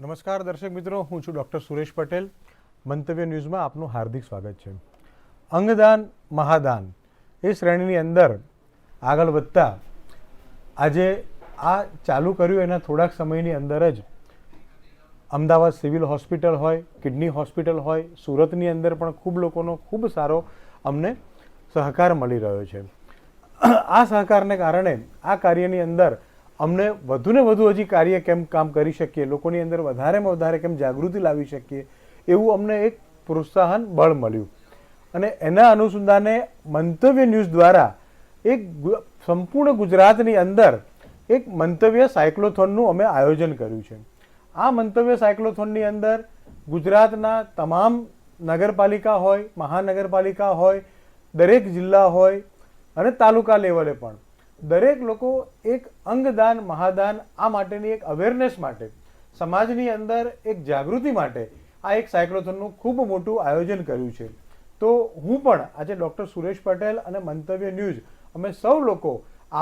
નમસ્કાર દર્શક મિત્રો, હું છું ડૉક્ટર સુરેશ પટેલ. મંતવ્ય ન્યૂઝમાં આપનું હાર્દિક સ્વાગત છે. અંગદાન મહાદાન એ શ્રેણીની અંદર આગળ વધતા આજે આ ચાલુ કર્યું એના થોડાક સમયની અંદર જ અમદાવાદ સિવિલ હોસ્પિટલ હોય, કિડની હોસ્પિટલ હોય, સુરતની અંદર પણ ખૂબ લોકોનો ખૂબ સારો અમને સહકાર મળી રહ્યો છે. આ સહકારને કારણે આ કાર્યની અંદર અમને વધુને વધુ હજી કાર્ય કેમ કામ કરી શકીએ, લોકોની અંદર વધારેમાં વધારે કેમ જાગૃતિ લાવી શકીએ, એવું અમને એક પ્રોત્સાહન બળ મળ્યું. અને એના અનુસંધાને મંતવ્ય ન્યૂઝ દ્વારા એક સંપૂર્ણ ગુજરાતની અંદર એક મંતવ્ય સાયક્લોથોનનું અમે આયોજન કર્યું છે. આ મંતવ્ય સાયક્લોથોનની અંદર ગુજરાતના તમામ નગરપાલિકા હોય, મહાનગરપાલિકા હોય, દરેક જિલ્લા હોય અને તાલુકા લેવલે પણ દરેક લોકો એક અંગદાન મહાદાન આ માટેની એક અવેરનેસ માટે, સમાજની અંદર એક જાગૃતિ માટે આ એક સાયક્લોથોનનું ખૂબ મોટું આયોજન કર્યું છે. તો હું પણ આજે ડૉક્ટર સુરેશ પટેલ અને મંતવ્ય ન્યૂઝ અમે સૌ લોકો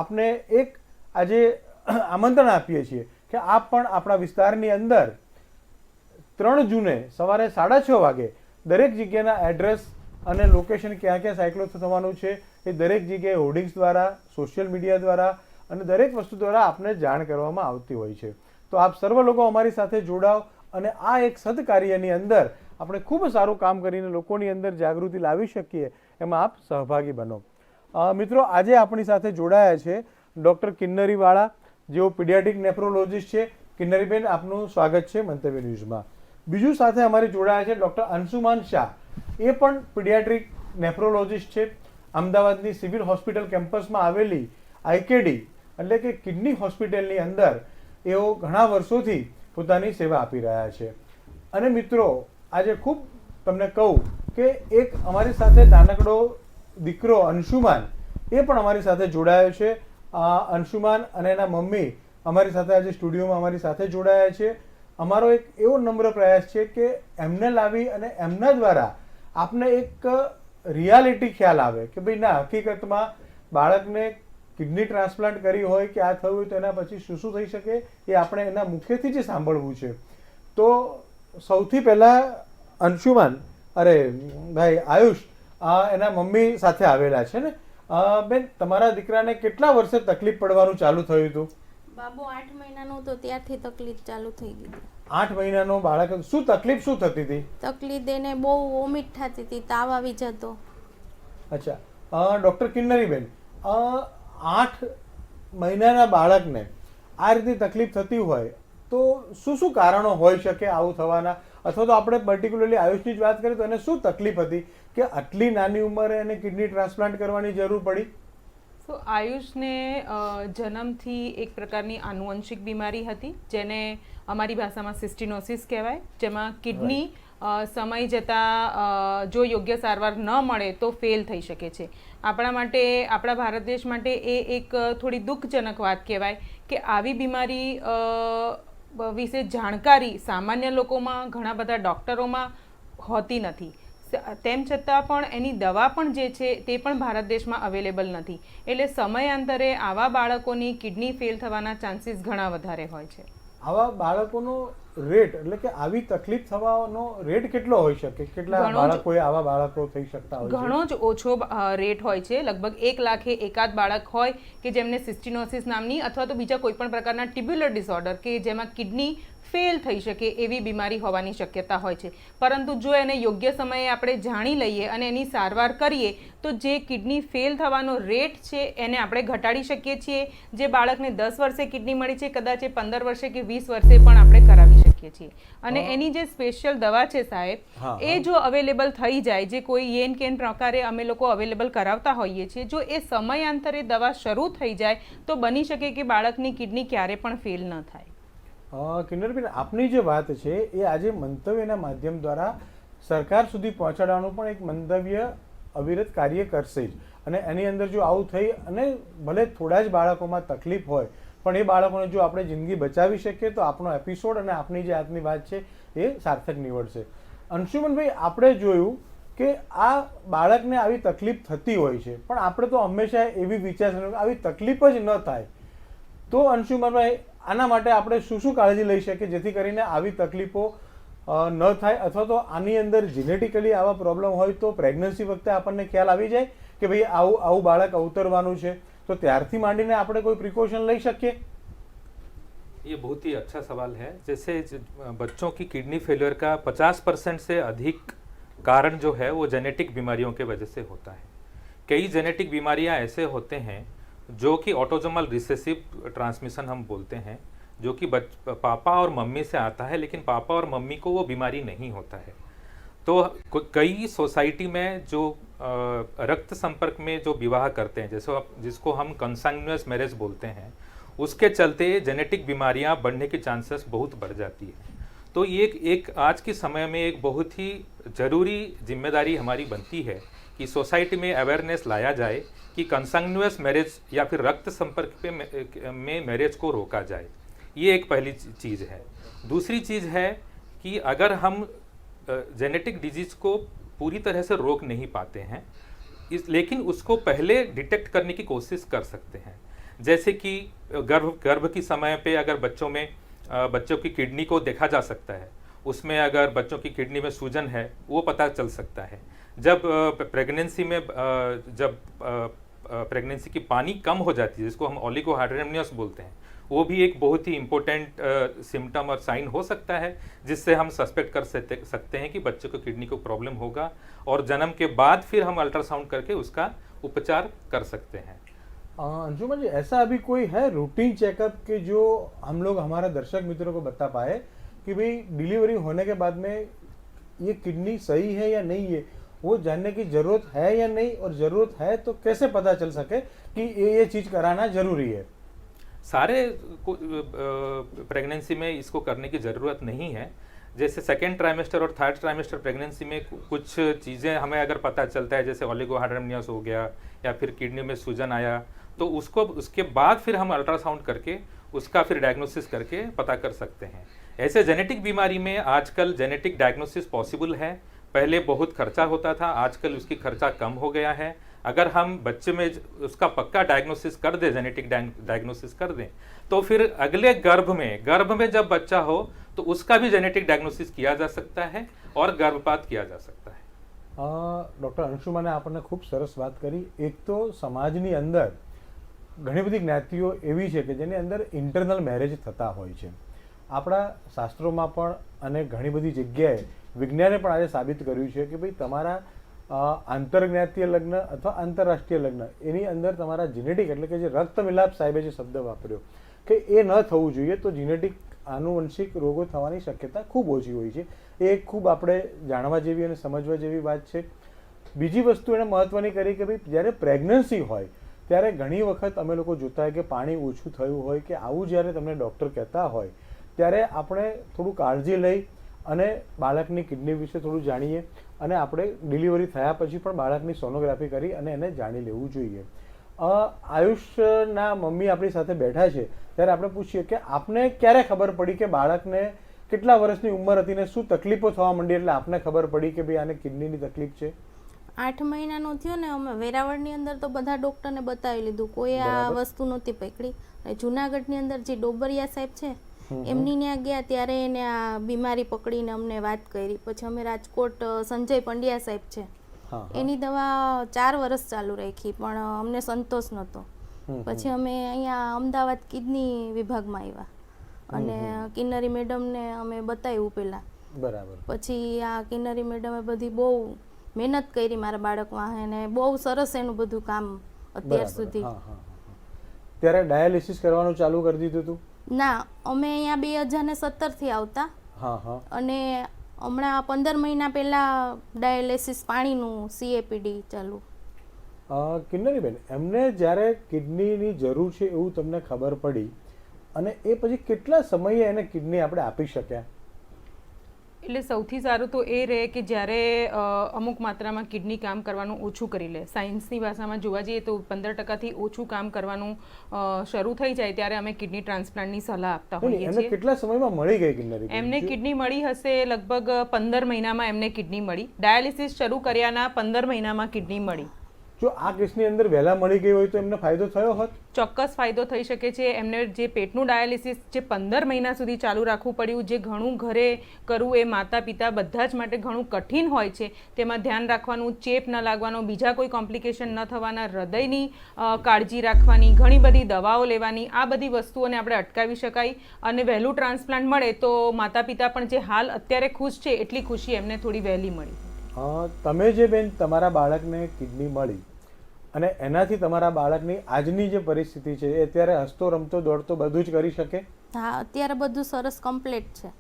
આપને એક આજે આમંત્રણ આપીએ છીએ કે આપ પણ આપણા વિસ્તારની અંદર 3 જૂને સવારે 6:30 વાગે દરેક જગ્યાના એડ્રેસ અને લોકેશન ક્યાં ક્યાં સાયક્લોથોન થવાનું છે એ દરેક જગ્યાએ હોર્ડિંગ્સ દ્વારા, સોશિયલ મીડિયા દ્વારા અને દરેક વસ્તુ દ્વારા આપને જાણ કરવામાં આવતી હોય છે. તો આપ સર્વ લોકો અમારી સાથે જોડાઓ અને આ એક સદકાર્યની અંદર આપણે ખૂબ સારું કામ કરીને લોકોની અંદર જાગૃતિ લાવી શકીએ એમાં આપ સહભાગી બનો. મિત્રો, આજે આપણી સાથે જોડાયા છે ડૉક્ટર કિન્નરીવાળા, જેઓ પીડિયાટ્રિક નેફ્રોલોજીસ્ટ છે. કિન્નરીબેન, આપનું સ્વાગત છે મંતવ્ય ન્યૂઝમાં. બીજું સાથે અમારી જોડાયા છે ડૉક્ટર અંશુમાન શાહ, એ પણ પીડિયાટ્રિક નેફ્રોલોજીસ્ટ છે. અમદાવાદની સિવિલ હોસ્પિટલ કેમ્પસમાં આવેલી આઈકેડી એટલે કે કિડની હોસ્પિટલની અંદર એઓ ઘણા વર્ષોથી પોતાની સેવા આપી રહ્યા છે. અને મિત્રો, આજે ખૂબ તમને કહું કે એક અમારી સાથે નાનકડો દીકરો અંશુમાન એ પણ અમારી સાથે જોડાયો છે. અંશુમાન અને એના મમ્મી અમારી સાથે આજે સ્ટુડિયોમાં અમારી સાથે જોડાયા છે. અમારો એક એવો નમ્ર પ્રયાસ છે કે એમને લાવી અને એમના દ્વારા આપને એક રિયાલિટી ખ્યાલ આવે કે ભાઈ ના, હકીકતમાં બાળકને કિડની ટ્રાન્સપ્લાન્ટ કરી હોય કે આ થયું તો એના પછી શું શું થઈ શકે એ આપણે એના મુખ્યથી જ સાંભળવું છે. તો સૌથી પહેલાં અંશુમાન, અરે ભાઈ આયુષ, એના મમ્મી સાથે આવેલા છે ને. બેન, તમારા દીકરાને કેટલા વર્ષે તકલીફ પડવાનું ચાલુ થયું હતું? બાબુ 8 મહિનાનો તો ત્યારથી તકલીફ ચાલુ થઈ ગઈ. 8 મહિનાનો બાળક. શું તકલીફ શું થતી હતી? તકલીફ એને બહુ વોમિટ થતી હતી, તાવ આવી જતો. અચ્છા, ડૉક્ટર કિન્નરીબેન, 8 મહિનાના બાળકને આ રીતે તકલીફ થતી હોય તો શું શું કારણો હોઈ શકે આવું થવાના? અથવા તો આપણે પર્ટિક્યુલરલી આયુષની જ વાત કરીએ તો એને શું તકલીફ હતી કે આટલી નાની ઉંમરે એને કિડની ટ્રાન્સપ્લાન્ટ કરવાની જરૂર પડી? તો આયુષને જન્મથી એક પ્રકારની આનુવંશિક બીમારી હતી, જેને અમારી ભાષામાં સિસ્ટિનોસિસ કહેવાય, જેમાં કિડની સમય જતાં જો યોગ્ય સારવાર ન મળે તો ફેલ થઈ શકે છે. આપણા માટે, આપણા ભારત દેશ માટે એ એક થોડી દુઃખજનક વાત કહેવાય કે આવી બીમારી વિશે જાણકારી સામાન્ય લોકોમાં, ઘણા બધા ડૉક્ટરોમાં હોતી નથી. તેમ છતાં પણ એની દવા પણ જે છે તે પણ ભારત દેશમાં અવેલેબલ નથી. એટલે સમયાંતરે આવા બાળકોની કિડની ફેલ થવાના ચાન્સીસ ઘણા વધારે હોય છે. આવા બાળકોનો રેટ એટલે કે આવી તકલીફ થવાનો રેટ કેટલો હોઈ શકે? કેટલા બાળકોએ આવા બાળકો થઈ શકતા હોય? ઘણો જ ઓછો રેટ હોય છે. લગભગ 1 લાખે એકાદ બાળક હોય કે જેમને સિસ્ટિનોસિસ નામની અથવા તો બીજા કોઈ પણ પ્રકારના ટ્યુબ્યુલર ડિસઓર્ડર કે જેમાં કિડની ફેલ થઈ શકે એવી બીમારી હોવાની શક્યતા હોય છે. પરંતુ જો એને યોગ્ય સમયે આપણે જાણી લઈએ અને એની સારવાર કરીએ તો જે કિડની ફેલ થવાનો રેટ છે એને આપણે ઘટાડી શકીએ છીએ. જે બાળકને 10 વર્ષે કિડની મળી છે, કદાચ 15 વર્ષે કે 20 વર્ષે પણ આપણે કરાવી શકીએ છીએ. અને એની જે સ્પેશિયલ દવા છે સાહેબ, એ જો અવેલેબલ થઈ જાય, જે કોઈ યેન કેન પ્રકારે અમે લોકો અવેલેબલ કરાવતા હોઈએ છીએ, જો એ સમયાંતરે દવા શરૂ થઈ જાય તો બની શકે કે બાળકની કિડની ક્યારે પણ ફેલ ન થાય. કિન્નરીબેન, આપની જે વાત છે એ આજે મંતવ્યના માધ્યમ દ્વારા સરકાર સુધી પહોંચાડવાનું પણ એક મંતવ્ય અવિરત કાર્ય કરશે જ. અને એની અંદર જો આવું થઈ અને ભલે થોડા જ બાળકોમાં તકલીફ હોય પણ એ બાળકોને જો આપણે જિંદગી બચાવી શકીએ તો આપણો એપિસોડ અને આપની જે આજની વાત છે એ સાર્થક નીવડશે. અંશુમનભાઈ, આપણે જોયું કે આ બાળકને આવી તકલીફ થતી હોય છે પણ આપણે તો હંમેશા એવી વિચારસરણી આવી તકલીફ જ ન થાય. તો અંશુમનભાઈ, આના માટે આપણે શું શું કાળજી લઈ શકીએ જેથી કરીને આવી તકલીફો ન થાય, અથવા તો આની અંદર જીનેટિકલી આવા પ્રોબ્લેમ હોય તો પ્રેગ્નન્સી વખતે આપણને ખ્યાલ આવી જાય કે ભાઈ આવું બાળક અવતરવાનું છે, તો ત્યારથી માંડીને આપણે કોઈ પ્રિકોશન લઈ શકીએ? ये बहुत ही अच्छा सवाल है। जैसे बच्चों की किडनी फेलियर का 50% से अधिक कारण जो है वो जेनेटिक बीमारियों के वजह से होता है। कई जेनेटिक बीमारियां ऐसे होते हैं जो कि ऑटोजोमल रिसेसिव ट्रांसमिशन हम बोलते हैं, जो कि पापा और मम्मी से आता है, लेकिन पापा और मम्मी को वो बीमारी नहीं होता है। तो कई सोसाइटी में जो रक्त संपर्क में जो विवाह करते हैं, जैसे जिसको हम कंसांग्यूनियस मैरिज बोलते हैं, उसके चलते जेनेटिक बीमारियां बढ़ने के चांसेस बहुत बढ़ जाती है। तो ये एक आज के समय में एक बहुत ही ज़रूरी जिम्मेदारी हमारी बनती है कि सोसाइटी में अवेयरनेस लाया जाए कि कंसांग्यूनियस मैरिज या फिर रक्त संपर्क में मैरिज को रोका जाए। ये एक पहली चीज़ है। दूसरी चीज़ है कि अगर हम जेनेटिक डिजीज़ को पूरी तरह से रोक नहीं पाते हैं, लेकिन उसको पहले डिटेक्ट करने की कोशिश कर सकते हैं। जैसे कि गर्भ की समय पे अगर बच्चों की किडनी को देखा जा सकता है, उसमें अगर बच्चों की किडनी में सूजन है वो पता चल सकता है। जब प्रेगनेंसी में प्रेगनेंसी की पानी कम हो जाती है, जिसको हम ओलिगोहाइड्रेमियस बोलते हैं, वो भी एक बहुत ही इम्पोर्टेंट सिम्टम और साइन हो सकता है, जिससे हम सस्पेक्ट कर सकते हैं कि बच्चे को किडनी को प्रॉब्लम होगा, और जन्म के बाद फिर हम अल्ट्रासाउंड करके उसका उपचार कर सकते हैं। अंशुमन जी, ऐसा अभी कोई है रूटीन चेकअप के जो हम लोग हमारे दर्शक मित्रों को बता पाए कि भाई डिलीवरी होने के बाद में ये किडनी सही है या नहीं है, वो जानने की जरूरत है या नहीं, और जरूरत है तो कैसे पता चल सके कि ये चीज कराना जरूरी है? सारे प्रेगनेंसी में इसको करने की ज़रूरत नहीं है। जैसे सेकेंड ट्राइमेस्टर और थर्ड ट्राइमेस्टर प्रेगनेंसी में कुछ चीज़ें हमें अगर पता चलता है, जैसे ओलिगोहाइड्रेमियस हो गया या फिर किडनी में सूजन आया, तो उसके बाद फिर हम अल्ट्रासाउंड करके उसका फिर डायग्नोसिस करके पता कर सकते हैं। ऐसे जेनेटिक बीमारी में आजकल जेनेटिक डायग्नोसिस पॉसिबल है। पहले बहुत खर्चा होता था, आजकल उसकी खर्चा कम हो गया है। अगर हम बच्चे में उसका पक्का डायग्नोसिस कर दें, जेनेटिक डायग्नोसिस कर दें, तो फिर अगले गर्भ में जब बच्चा हो तो उसका भी जेनेटिक डायग्नोसिस किया जा सकता है और गर्भपात किया जा सकता है। ડૉક્ટર અંશુમાને આપણને ખૂબ સરસ વાત કરી. એક તો સમાજની અંદર ઘણી બધી જ્ઞાતિઓ એવી છે કે જેની અંદર ઇન્ટરનલ મેરેજ થતા હોય છે. આપણા શાસ્ત્રોમાં પણ અને ઘણી બધી જગ્યાએ વિજ્ઞાને પણ આજે સાબિત કર્યું છે કે ભાઈ તમારા આંતરજ્ઞાતીય લગ્ન અથવા આંતરરાષ્ટ્રીય લગ્ન એની અંદર તમારા જીનેટિક એટલે કે જે રક્ત મિલાપ સાહેબે જે શબ્દ વાપર્યો કે એ ન થવું જોઈએ, તો જીનેટિક આનુવંશિક રોગો થવાની શક્યતા ખૂબ ઓછી હોય છે. એ ખૂબ આપણે જાણવા જેવી અને સમજવા જેવી વાત છે. બીજી વસ્તુ એને મહત્વની કરી કે ભાઈ જ્યારે પ્રેગ્નન્સી હોય ત્યારે ઘણી વખત અમે લોકો જોતા હોય કે પાણી ઓછું થયું હોય કે આવું જ્યારે તમને ડૉક્ટર કહેતા હોય ત્યારે આપણે થોડું કાળજી લઈ અને બાળકની કિડની વિશે થોડું જાણીએ અને આપણે ડિલિવરી થયા પછી પણ બાળકની સોનોગ્રાફી કરી અને એને જાણી લેવું જોઈએ. આયુષના મમ્મી આપણી સાથે બેઠા છે ત્યારે આપણે પૂછીએ કે આપને ક્યારે ખબર પડી કે બાળકને કેટલા વર્ષની ઉંમર હતી ને શું તકલીફો થવા માંડી એટલે આપને ખબર પડી કે ભાઈ આને કિડનીની તકલીફ છે? 8 મહિનાનો થયો ને અમે વેરાવળની અંદર તો બધા ડોક્ટરને બતાવી લીધું, કોઈ આ વસ્તુ નહોતી પકડી. જુનાગઢની અંદર જે ડોબરિયા સાહેબ છે એમની ત્યાં ગયા ત્યારે એને આ બીમારી પકડીને અમને વાત કરી. પછી અમે રાજકોટ સંજય પંડ્યા સાહેબ છે એની દવા 4 વર્ષ ચાલુ રાખી પણ અમને સંતોષ નહોતો. પછી અમે અહીંયા અમદાવાદ કિડની વિભાગમાં આવ્યા અને કિન્નરી મેડમને અમે બતાવ્યું પહેલાં. બરાબર. પછી આ કિન્નરી મેડમે બધી બહુ મહેનત કરી મારા બાળકમાં અને બહુ સરસ એનું બધું કામ અત્યાર સુધી. ત્યારે ડાયાલિસિસ કરવાનું ચાલુ કરી દીધું હતું? ના, અમે અહીંયા 2017 થી આવતા અને હમણાં 15 મહિના પહેલા ડાયાલિસિસ પાણીનું CAPD ચાલુ. કિન્નરીબેન, એમને જ્યારે કિડનીની જરૂર છે એવું તમને ખબર પડી અને એ પછી કેટલા સમયે એને કિડની આપણે આપી શક્યા? એટલે સૌથી સારું તો એ રહે કે જ્યારે અમુક માત્રામાં કિડની કામ કરવાનું ઓછું કરી લે. સાયન્સની ભાષામાં જોવા જઈએ તો 15%થી ઓછું કામ કરવાનું શરૂ થઈ જાય ત્યારે અમે કિડની ટ્રાન્સપ્લાન્ટની સલાહ આપતા હોઈએ છીએ. કેટલા સમયમાં મળી ગઈ કિડની? એમને કિડની મળી હશે લગભગ 15 મહિનામાં એમને કિડની મળી. ડાયાલિસિસ શરૂ કર્યાના 15 મહિનામાં કિડની મળી. જો આ કેસની અંદર વહેલા મળી ગઈ હોય તો એમને ફાયદો થયો હોત? ચોક્કસ ફાયદો થઈ શકે છે. એમને જે પેટનું ડાયાલિસિસ જે 15 મહિના સુધી ચાલુ રાખવું પડ્યું, જે ઘણું ઘરે કરવું એ માતા પિતા બધા જ માટે ઘણું કઠિન હોય છે. તેમાં ધ્યાન રાખવાનું, ચેપ ન લાગવાનો, બીજા કોઈ કોમ્પ્લિકેશન ન થવાના, હૃદયની કાળજી રાખવાની, ઘણી બધી દવાઓ લેવાની, આ બધી વસ્તુઓને આપણે અટકાવી શકાય. અને વહેલું ટ્રાન્સપ્લાન્ટ મળે તો માતા પિતા પણ જે હાલ અત્યારે ખુશ છે એટલી ખુશી એમને થોડી વહેલી મળી. તમે જે બેન તમારા બાળકને કિડની મળી અને એનાથી તમારા બાળકની આજની જે પરિસ્થિતિ છે એ અત્યારે હસતો રમતો દોડતો બધું જ કરી શકે? હા, અત્યારે બધું સરસ કમ્પ્લીટ છે.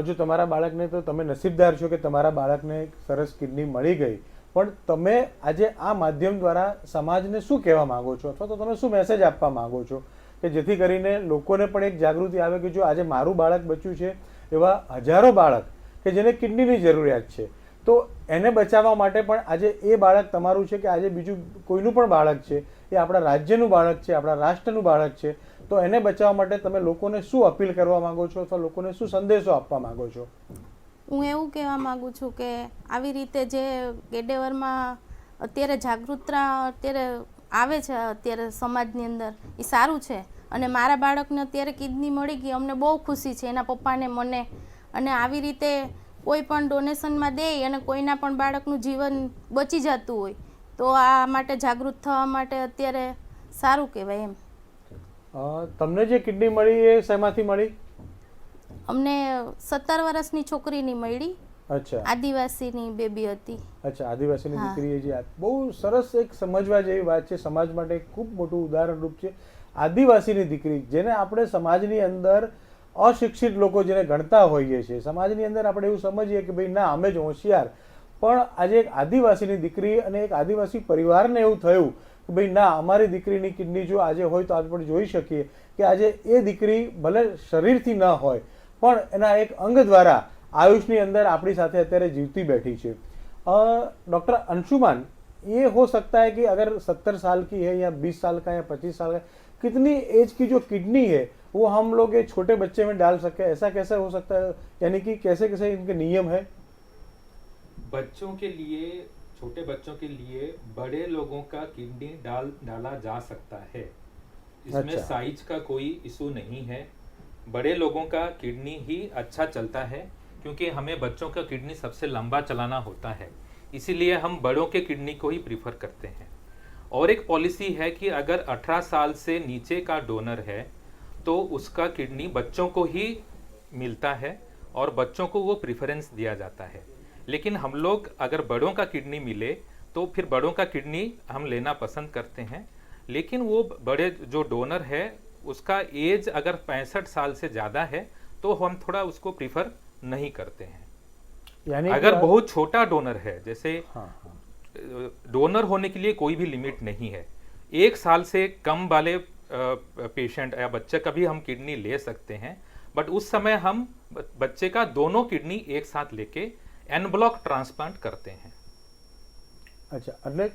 જો તમારા બાળકને, તો તમે નસીબદાર છો કે તમારા બાળકને સરસ કિડની મળી ગઈ, પણ તમે આજે આ માધ્યમ દ્વારા સમાજને શું કહેવા માંગો છો, અથવા તો તમે શું મેસેજ આપવા માંગો છો કે જેથી કરીને લોકોને પણ એક જાગૃતિ આવે કે જો આજે મારું બાળક બચ્યું છે, એવા હજારો બાળક કે જેને કિડનીની જરૂરિયાત છે, તો એને બચાવવા માટે પણ આજે એ બાળક તમારું છે કે આજે બીજું કોઈનું પણ બાળક છે, એ આપણા રાજ્યનું બાળક છે, આપણા રાષ્ટ્રનું બાળક છે, તો એને બચાવવા માટે તમે લોકોને શું અપીલ કરવા માંગો છો અથવા લોકોને શું સંદેશો આપવા માંગો છો? હું એવું કહેવા માંગુ છું કે આવી રીતે જે કેડેવરમાં અત્યારે જાગૃતતા અત્યારે આવે છે અત્યારે સમાજની અંદર, એ સારું છે. અને મારા બાળકને અત્યારે કિડની મળી ગઈ, અમને બહુ ખુશી છે, એના પપ્પાને, મને. અને આવી રીતે કોઈ પણ ડોનેશનમાં દે અને કોઈના પણ બાળકનું જીવન બચી જતું હોય તો આ માટે જાગૃત થવા માટે અત્યારે સારું કહેવાય એમ. તમને જે કિડની મળી એ શેમાંથી મળી? અમને 17 વર્ષની છોકરીની મળી. અચ્છા, આદિવાસીની બેબી હતી. અચ્છા, આદિવાસીની દીકરી. જે બહુ સરસ એક સમજવા જેવી વાત છે, સમાજ માટે ખૂબ મોટું ઉદાહરણરૂપ છે. આદિવાસીની દીકરી, જેને આપણે સમાજની અંદર અશિક્ષિત લોકો જેને ગણતા હોઈએ છીએ, સમાજની અંદર આપણે એવું સમજીએ કે ભાઈ ના અમે જ હોશિયાર, પણ આજે એક આદિવાસીની દીકરી અને એક આદિવાસી પરિવારને એવું થયું કે ભાઈ ના, અમારી દીકરીની કિડની જો આજે હોય તો આપણે જોઈ શકીએ કે આજે એ દીકરી ભલે શરીરથી ન હોય પણ એના એક અંગ દ્વારા आयुष अंदर अपनी साथे અત્યારે जीवती बैठी है। डॉक्टर अंशुमान, ये हो सकता है कि अगर 70 साल की है या 20 साल का या 25 साल का, कितनी एज की जो किडनी है वो हम लोग एक छोटे बच्चे में डाल सके, ऐसा कैसे हो सकता है? यानी कि कैसे कैसे इनके नियम है? बच्चों के लिए, छोटे बच्चों के लिए बड़े लोगों का किडनी डाला जा सकता है। इसमें अच्छा। साइज का कोई इशू नहीं है। बड़े लोगों का किडनी ही अच्छा चलता है, क्योंकि हमें बच्चों का किडनी सबसे लंबा चलाना होता है, इसीलिए हम बड़ों के किडनी को ही प्रीफर करते हैं। और एक पॉलिसी है कि अगर 18 साल से नीचे का डोनर है तो उसका किडनी बच्चों को ही मिलता है और बच्चों को वो प्रेफरेंस दिया जाता है। लेकिन हम लोग अगर बड़ों का किडनी मिले तो फिर बड़ों का किडनी हम लेना पसंद करते हैं, लेकिन वो बड़े जो डोनर है उसका एज अगर 65 साल से ज़्यादा है तो हम थोड़ा उसको प्रीफर नहीं करते हैं। यानी अगर बहुत छोटा डोनर है, जैसे हाँ। डोनर होने के लिए कोई भी लिमिट नहीं है। 1 साल से कम वाले पेशेंट या बच्चे का भी हम किडनी ले सकते हैं, बट उस समय हम बच्चे का दोनों किडनी एक साथ लेके एन ब्लॉक ट्रांसप्लांट करते हैं। अच्छा, એટલે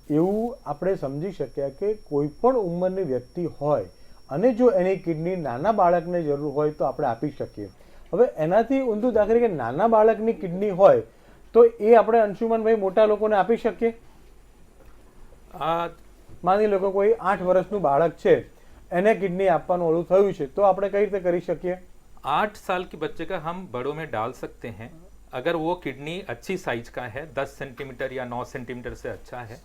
એવું આપણે સમજી શક્યા કે કોઈ પણ ઉંમરની વ્યક્તિ હોય અને જો એની કિડની નાના બાળકને જરૂર હોય તો આપણે આપી શકીએ। હવે એનાથી ઊંધું દાખલા કે નાના બાળકની કિડની હોય તો એ આપણે અંશુમનભાઈ મોટા લોકોને આપી શકીએ? માની લો કે કોઈ 8 વર્ષનું બાળક છે, એને કિડની આપવાનું ઓલું થયું છે, તો આપણે કઈ રીતે કરી શકીએ? 8 साल के बच्चे का हम बड़ों में डाल सकते हैं अगर वो किडनी अच्छी साइज का है, 10 सेंटीमीटर या 9 सेंटीमीटर से अच्छा है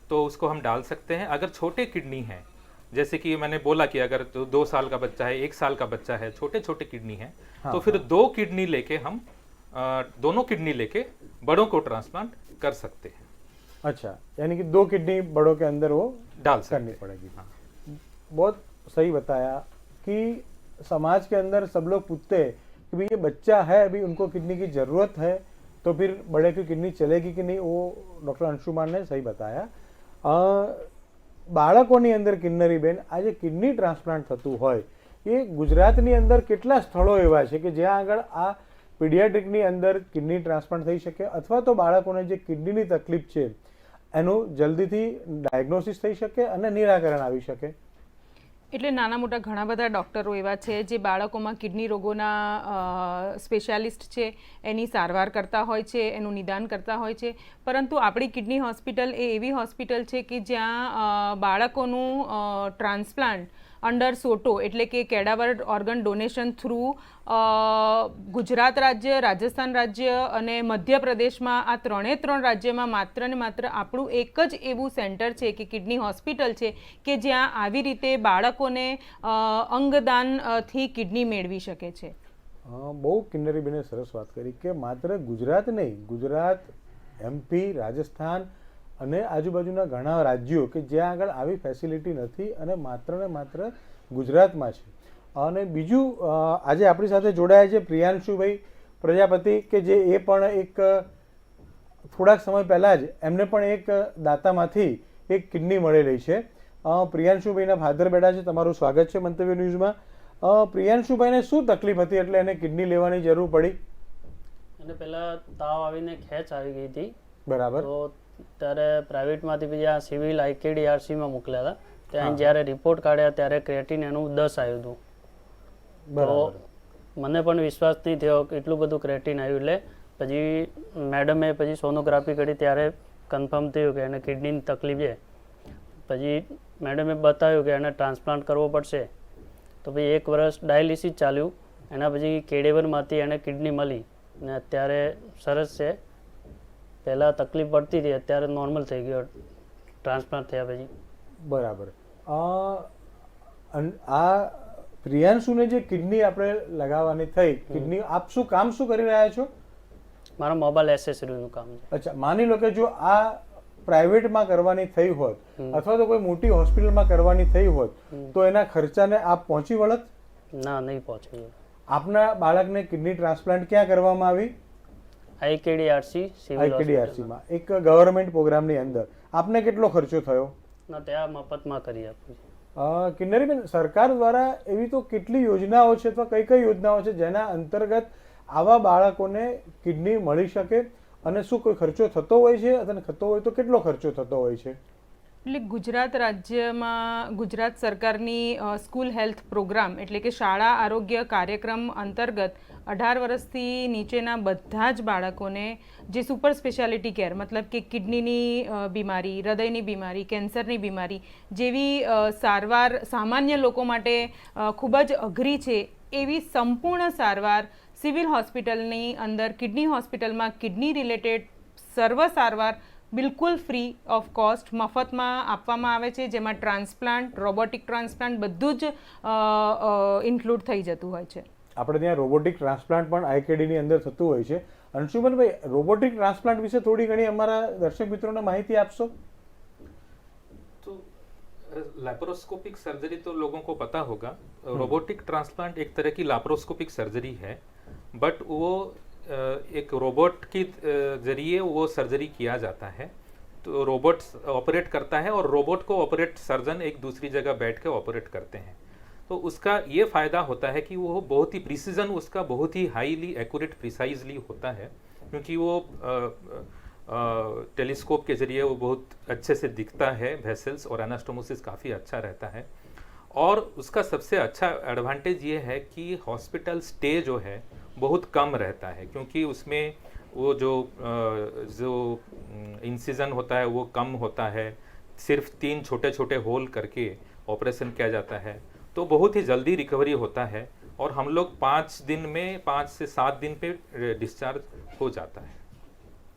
तो उसको हम डाल सकते हैं। अगर छोटे किडनी है, जैसे कि मैंने बोला कि अगर 2 साल का बच्चा है, 1 साल का बच्चा है, छोटे छोटे किडनी है, तो फिर 2 किडनी लेके हम दोनों किडनी लेके बड़ों को ट्रांसप्लांट कर सकते हैं। अच्छा, यानी कि 2 किडनी बड़ों के अंदर वो डाल करनी पड़ेगी। बहुत सही बताया कि समाज के अंदर सब लोग पूछते हैं कि भाई ये बच्चा है, अभी उनको किडनी की ज़रूरत है, तो फिर बड़े की किडनी चलेगी कि नहीं, वो डॉक्टर अंशुमान ने सही बताया। બાળકોની અંદર કિન્નરી બેન, આજે કિડની ટ્રાન્સપ્લાન્ટ થતું હોય એ ગુજરાતની અંદર કેટલા સ્થળો એવા છે કે જ્યાં આગળ આ પીડિયાટ્રિકની અંદર કિડની ટ્રાન્સપ્લાન્ટ થઈ શકે, અથવા તો બાળકોને જે કિડનીની તકલીફ છે એનું જલ્દીથી ડાયગ્નોસિસ થઈ શકે અને નિરાકરણ આવી શકે? એટલે નાના મોટા ઘણા બધા ડૉક્ટરો એવા છે જે બાળકોમાં કિડની રોગોના સ્પેશિયાલિસ્ટ છે, એની સારવાર કરતા હોય છે, એનું નિદાન કરતા હોય છે. પરંતુ આપણી કિડની હોસ્પિટલ એ એવી હોસ્પિટલ છે કે જ્યાં બાળકોનું ટ્રાન્સપ્લાન્ટ અંડર સોટો એટલે કે કેડાવર ઓર્ગન ડોનેશન થ્રુ ગુજરાત રાજ્ય, રાજસ્થાન રાજ્ય અને મધ્યપ્રદેશમાં આ ત્રણ રાજ્યમાં માત્ર ને માત્ર આપણું એક જ એવું સેન્ટર છે કે કિડની હોસ્પિટલ છે કે જ્યાં આવી રીતે બાળકોને અંગદાનથી કિડની મેળવી શકે છે. બહુ કિન્નરીબેને સરસ વાત કરી કે માત્ર ગુજરાત નહીં, ગુજરાત, MP, રાજસ્થાન અને આજુબાજુના ઘણા રાજ્યો કે જ્યાં આગળ આવી ફેસિલિટી નથી અને માત્ર ગુજરાતમાં છે. અને બીજું આજે આપણી સાથે જોડાયા છે પ્રિયાંશુભાઈ પ્રજાપતિ કે જે એ પણ એક થોડાક સમય પહેલાં જ એમને પણ એક દાતામાંથી એક કિડની મળેલી છે. પ્રિયાંશુભાઈના ફાધર બેઠા છે, તમારું સ્વાગત છે મંતવ્ય ન્યૂઝમાં. પ્રિયાંશુભાઈને શું તકલીફ હતી એટલે એને કિડની લેવાની જરૂર પડી? એને પહેલાં તાવ આવીને ખેંચ આવી ગઈ હતી. બરાબર. તો ત્યારે પ્રાઇવેટમાંથી પછી આ સિવિલ IKDRCમાં મોકલ્યા હતા. ત્યાં જ્યારે રિપોર્ટ કાઢ્યા ત્યારે ક્રિએટિન એનું 10 આવ્યું હતું. તો મને પણ વિશ્વાસ નહીં થયો કે એટલું બધું ક્રિએટિન આવ્યું. એટલે પછી મેડમે પછી સોનોગ્રાફી કરી ત્યારે કન્ફર્મ થયું કે એને કિડનીની તકલીફ છે. પછી મેડમે બતાવ્યું કે એને ટ્રાન્સપ્લાન્ટ કરવો પડશે. તો પછી 1 વર્ષ ડાયાલિસિસ ચાલ્યું. એના પછી કેડેવરમાંથી એને કિડની મળી ને અત્યારે સરસ છે. પહેલાં તકલીફ પડતી હતી, અત્યારે નોર્મલ થઈ ગયો ટ્રાન્સપ્લાન્ટ થયા પછી. બરાબર. આ પ્રિયાંશુને જે કિડની આપણે લગાવવાની થઈ, કિડની આપ શું કરી રહ્યા છો? મારા મોબાઈલ એસેસરીનું કામ છે. અચ્છા, માની લો કે જો આ પ્રાઇવેટમાં કરવાની થઈ હોત અથવા તો કોઈ મોટી હોસ્પિટલમાં કરવાની થઈ હોત તો એના ખર્ચાને આપ પહોંચી વળત? ના, નહીં પહોંચી. આપના બાળકને કિડની ટ્રાન્સપ્લાન્ટ ક્યાં કરવામાં આવી? IKDRCમાં એક ગવર્મેન્ટ પ્રોગ્રામની અંદર. આપને કેટલો ખર્ચો થયો? ના, ત્યાં મફતમાં કરી આપ્યું. કિન્નરીબેન, સરકાર દ્વારા એવી તો કેટલી યોજનાઓ છે અથવા કઈ યોજનાઓ છે જેના અંતર્ગત આવા બાળકોને કિડની મળી શકે અને શું કોઈ ખર્ચો થતો હોય છે અને થતો હોય તો કેટલો ખર્ચો થતો હોય છે? એટલે ગુજરાત રાજ્યમાં ગુજરાત સરકારની સ્કૂલ હેલ્થ પ્રોગ્રામ એટલે કે શાળા આરોગ્ય કાર્યક્રમ અંતર્ગત 18 વર્ષથી નીચેના બધા જ બાળકોને જે સુપર સ્પેશિયાલિટી કેર મતલબ કે કિડનીની બીમારી, હૃદયની બીમારી, કેન્સરની બીમારી જેવી સારવાર સામાન્ય લોકો માટે ખૂબ જ અઘરી છે એવી સંપૂર્ણ સારવાર સિવિલ હોસ્પિટલની અંદર કિડની હોસ્પિટલમાં કિડની રિલેટેડ સર્વ સારવાર બિલકુલ ફ્રી ઓફ કોસ્ટ મફતમાં આપવામાં આવે છે, જેમાં ટ્રાન્સપ્લાન્ટ, રોબોટિક ટ્રાન્સપ્લાન્ટ બધું જ ઇન્ક્લુડ થઈ જતું હોય છે. આપણે ત્યાં રોબોટિક ટ્રાન્સપ્લાન્ટ પણ IKDની અંદર થતું હોય છે. અંશુમનભાઈ, રોબોટિક ટ્રાન્સપ્લાન્ટ વિશે થોડી ઘણી અમારા દર્શક મિત્રોને માહિતી આપશો? तो लैप्रोस्कोपिक सर्जरी तो लोगों को पता होगा. रोबोटिक ट्रांसप्लांट एक तरह की लैप्रोस्कोपिक सर्जरी है, बट वो एक रोबोट की जरिए वो सर्जरी किया जाता है. तो रोबोट ऑपरेट करता है और रोबोट को ऑपरेट सर्जन एक दूसरी जगह बैठ के ऑपरेट करते हैं. तो उसका ये फ़ायदा होता है कि वो बहुत ही प्रिसीजन उसका बहुत ही हाईली एक्यूरेट प्रिसाइजली होता है, क्योंकि वो टेलीस्कोप के जरिए वो बहुत अच्छे से दिखता है वेसल्स और एनास्टोमोसिस काफ़ी अच्छा रहता है. और उसका सबसे अच्छा एडवांटेज ये है कि हॉस्पिटल स्टे जो है बहुत कम रहता है, क्योंकि उसमें वो जो इंसिजन होता है वो कम होता है. सिर्फ 3 छोटे छोटे होल करके ऑपरेशन किया जाता है, तो बहुत ही जल्दी रिकवरी होता है और हम लोग 5 दिन में 5 से 7 दिन पे डिस्चार्ज हो जाता है.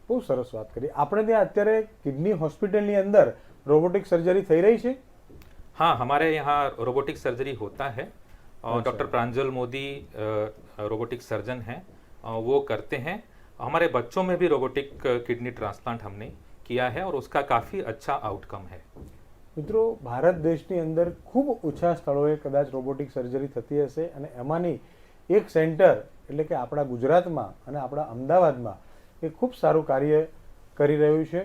બહુ સરસ વાત કરી. આપણે ત્યાં અત્યારે કિડની હોસ્પિટલની અંદર રોબોટિક સર્જરી થઈ રહી છે? हाँ, हमारे यहाँ रोबोटिक सर्जरी होता है और डॉक्टर प्रांजल मोदी रोबोटिक सर्जन हैं, वो करते हैं. हमारे बच्चों में भी रोबोटिक किडनी ट्रांसप्लांट हमने किया है और उसका काफ़ी अच्छा आउटकम है. મિત્રો, ભારત દેશની અંદર ખૂબ ઓછા સ્થળોએ કદાચ રોબોટિક સર્જરી થતી હશે અને એમાંની એક સેન્ટર એટલે કે આપણા ગુજરાતમાં અને આપણા અમદાવાદમાં એ ખૂબ સારું કાર્ય કરી રહ્યું છે.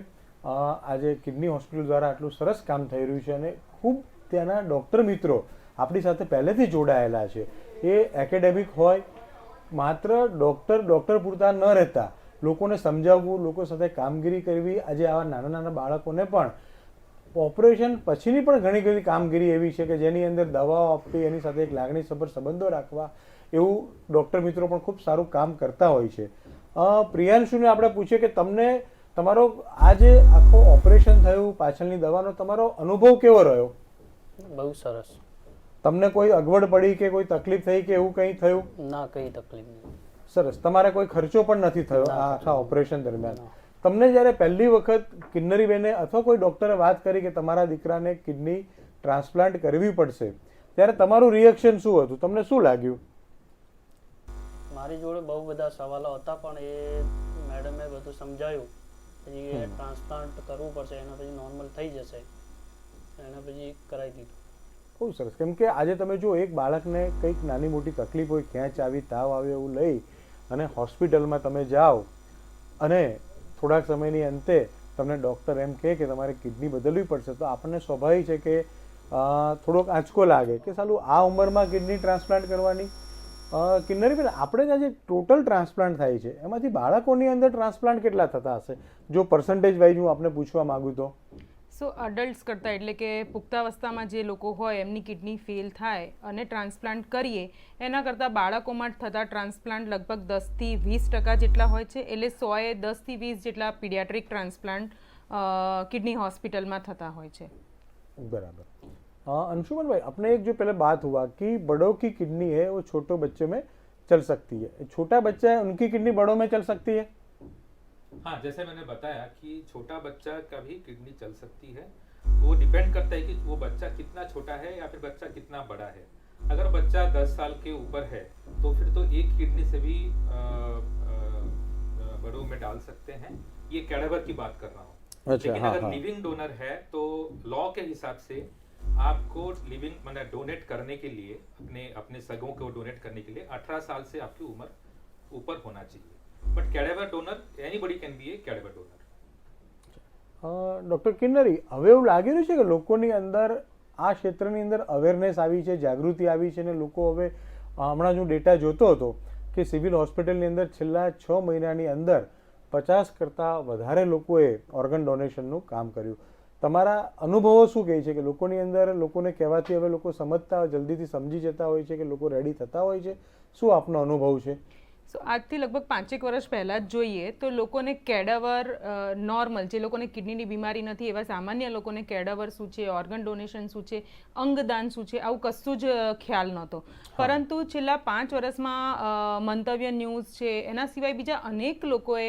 આજે કિડની હોસ્પિટલ દ્વારા આટલું સરસ કામ થઈ રહ્યું છે અને ખૂબ ત્યાંના ડૉક્ટર મિત્રો આપણી સાથે પહેલેથી જોડાયેલા છે. એ એકેડેમિક હોય, માત્ર ડૉક્ટર પૂરતા ન રહેતા, લોકોને સમજાવવું, લોકો સાથે કામગીરી કરવી, આજે આવા નાના નાના બાળકોને પણ ઓપરેશન પછીની પણ ઘણી ઘણી કામગીરી એવી છે કે જેની અંદર દવાઓ આપવી, એની સાથે એક લાગણીસભર સંબંધો રાખવા, એવું ડૉક્ટર મિત્રો પણ ખૂબ સારું કામ કરતા હોય છે. પ્રિયાંશુને આપણે પૂછીએ કે તમને તમારો આ જે આખો ઓપરેશન થયું, પાછળની દવાનો તમારો અનુભવ કેવો રહ્યો? બહુ સરસ. તમને કોઈ અગવડ પડી કે કોઈ તકલીફ થઈ કે એવું કંઈ થયું? ના, કઈ તકલીફ નહીં. સરસ. તમારે કોઈ ખર્ચો પણ નથી થયો આ આખા ઓપરેશન દરમિયાન? તમને જ્યારે પહેલી વખત કિન્નરીબેને અથવા કોઈ ડૉક્ટરે વાત કરી કે તમારા દીકરાને કિડની ટ્રાન્સપ્લાન્ટ કરવી પડશે, ત્યારે તમારું રિએક્શન શું હતું? તમને શું લાગ્યું? મારી જોડે બહુ બધા સવાલો હતા, પણ એ મેડમે બધું સમજાયું. પછી એ ટ્રાન્સપ્લાન્ટ કરવું પડશે, એના પછી નોર્મલ થઈ જશે, એના પછી કરાવી દીધું. બહુ સરસ. કેમ કે આજે તમે જો એક બાળકને કંઈક નાની મોટી તકલીફ હોય, ખેંચ આવી, તાવ આવે એવું લઈ અને હોસ્પિટલમાં તમે જાઓ અને થોડાક સમયની અંતે તમને ડૉક્ટર એમ કહે કે તમારે કિડની બદલવી પડશે, તો આપણને સ્વાભાવિક છે કે થોડોક આંચકો લાગે કે સાલું આ ઉંમરમાં કિડની ટ્રાન્સપ્લાન્ટ કરવાની. કિન્નરીબેન, આપણે ત્યાં જે ટોટલ ટ્રાન્સપ્લાન્ટ થાય છે એમાંથી બાળકોની અંદર ટ્રાન્સપ્લાન્ટ કેટલા થતા હશે, જો પર્સન્ટેજ વાઇઝ હું આપને પૂછવા માંગુ તો? સો અડલ્ટ્સ કરતાં એટલે કે પુખ્તાવસ્થામાં જે લોકો હોય એમની કિડની ફેલ થાય અને ટ્રાન્સપ્લાન્ટ કરીએ એના કરતાં બાળકોમાં થતા ટ્રાન્સપ્લાન્ટ લગભગ 10થી 20% જેટલા હોય છે. એટલે 100એ 10થી 20 જેટલા પીડિયાટ્રિક ટ્રાન્સપ્લાન્ટ किडनी हॉस्पिटल में थता होय छे. बराबर. अंशुमन भाई, अपने एक जो पहले बात हुआ कि बड़ों की किडनी है वो छोटे बच्चे में चल सकती है, छोटा बच्चा है उनकी किडनी बड़ों में चल सकती है? हाँ, जैसे मैंने बताया कि छोटा बच्चा का भी किडनी चल सकती है. वो डिपेंड करता है कि वो बच्चा कितना छोटा है या फिर बच्चा कितना बड़ा है. अगर बच्चा 10 साल के ऊपर है तो फिर तो एक किडनी से भी बड़ों में डाल सकते हैं. ये कैडेवर की बात कर रहा हूँ. अच्छा, लेकिन हाँ, अगर हाँ. लिविंग डोनर है तो लॉ के हिसाब से आपको लिविंग मैंने डोनेट करने के लिए अपने सगों को डोनेट करने के लिए 18 साल से आपकी उम्र ऊपर होना चाहिए. But cadaver donor anybody can be A cadaver donor. Doctor Kinnari, હવે એવું લાગી રહ્યું છે કે લોકોની અંદર આ ક્ષેત્રની અંદર અવેરનેસ આવી છે, જાગૃતિ આવી છે, અને લોકો હવે હમણાં હું ડેટા જોતો હતો કે સિવિલ હોસ્પિટલની અંદર છેલ્લા 6 મહિનાની અંદર 50 કરતાં વધારે લોકોએ ઓર્ગન ડોનેશનનું કામ કર્યું. તમારા અનુભવો શું કહે છે કે લોકોની અંદર લોકોને કહેવાથી હવે લોકો સમજતા જલ્દીથી સમજી જતા હોય છે કે લોકો રેડી થતા હોય છે? શું આપનો અનુભવ છે? સો આજથી લગભગ 5-1 વર્ષ પહેલાં જ જોઈએ તો લોકોને કેડાવર નોર્મલ, જે લોકોને કિડનીની બીમારી નથી એવા સામાન્ય લોકોને કેડાવર શું છે, ઓર્ગન ડોનેશન શું છે, અંગદાન શું છે, આવું કશું જ ખ્યાલ નહોતો. પરંતુ છેલ્લા 5 વર્ષમાં મંતવ્ય ન્યૂઝ છે, એના સિવાય બીજા અનેક લોકોએ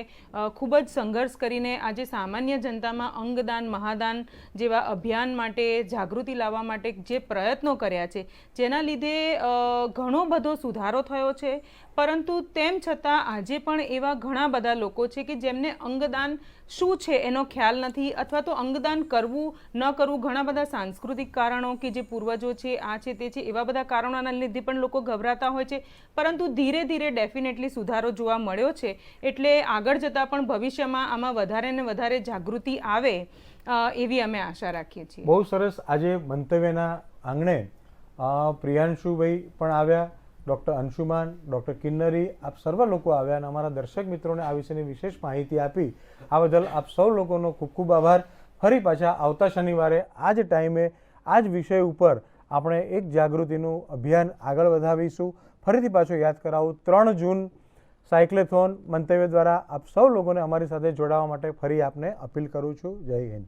ખૂબ જ સંઘર્ષ કરીને આજે સામાન્ય જનતામાં અંગદાન, મહાદાન જેવા અભિયાન માટે જાગૃતિ લાવવા માટે જે પ્રયત્નો કર્યા છે, જેના લીધે ઘણો બધો સુધારો થયો છે. પરંતુ તેમ છતાં આજે પણ એવા ઘણા બધા લોકો છે કે જેમને અંગદાન શું છે એનો ખ્યાલ નથી, અથવા તો અંગદાન કરવું ન કરવું ઘણા બધા સાંસ્કૃતિક કારણો કે જે પૂર્વજો છે, આ છે તે છે, એવા બધા કારણોના લીધે પણ લોકો ગભરાતા હોય છે. પરંતુ ધીરે ધીરે ડેફિનેટલી સુધારો જોવા મળ્યો છે. એટલે આગળ જતાં પણ ભવિષ્યમાં આમાં વધારે ને વધારે જાગૃતિ આવે એવી અમે આશા રાખીએ છીએ. બહુ સરસ. આજે મંતવ્યના આંગણે પ્રિયાંશુભાઈ પણ આવ્યા, ડૉક્ટર અંશુમાન, ડૉક્ટર કિન્નરી, આપ સર્વ લોકો આવ્યા અને અમારા દર્શક મિત્રોને આ વિશેની વિશેષ માહિતી આપી. આ બદલ આપ સૌ લોકોનો ખૂબ ખૂબ આભાર. ફરી પાછા આવતા શનિવારે આ જ ટાઈમે આ જ વિષય ઉપર આપણે એક જાગૃતિનું અભિયાન આગળ વધાવીશું. ફરીથી પાછો યાદ કરાવું, 3 જૂન સાયક્લેથોન મંતવ્ય દ્વારા આપ સૌ લોકોને અમારી સાથે જોડાવા માટે ફરી આપને અપીલ કરું છું. જય હિન્દ.